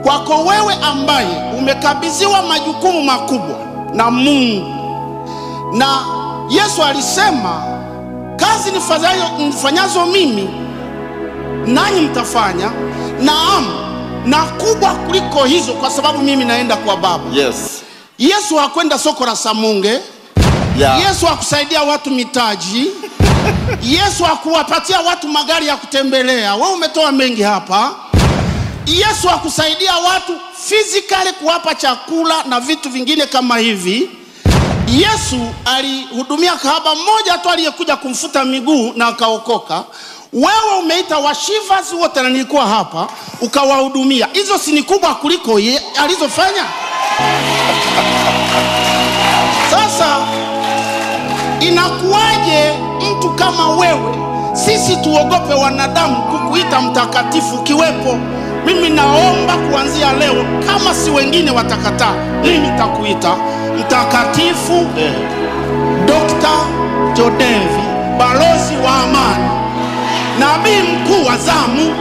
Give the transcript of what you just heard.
kwako wewe ambaye umekabidhiwa majukumu makubwa na Mungu. Na Yesu alisema, kazi nifanyazo mimi nanyi mtafanya, naam, na kubwa kuliko hizo, kwa sababu mimi naenda kwa Baba. Yes. Yesu hakwenda soko la Samunge. Yeah. Yesu hakusaidia watu mitaji. Yesu hakuwapatia watu magari ya kutembelea. Wewe umetoa mengi hapa. Yesu hakusaidia watu physically, kuwapa chakula na vitu vingine kama hivi. Yesu alihudumia kahaba mmoja tu aliyekuja kumfuta miguu na akaokoka. Wewe umeita washivas wote, na nilikuwa hapa, ukawahudumia. Hizo si ni kubwa kuliko alizofanya? Sasa inakuwaje mtu kama wewe, sisi tuogope wanadamu kukuita mtakatifu kiwepo? Mimi naomba kuanzia leo, kama si wengine watakataa, mimi nitakuita mtakatifu Dr. Jodevi, balozi wa amani, nabii mkuu wa zamu.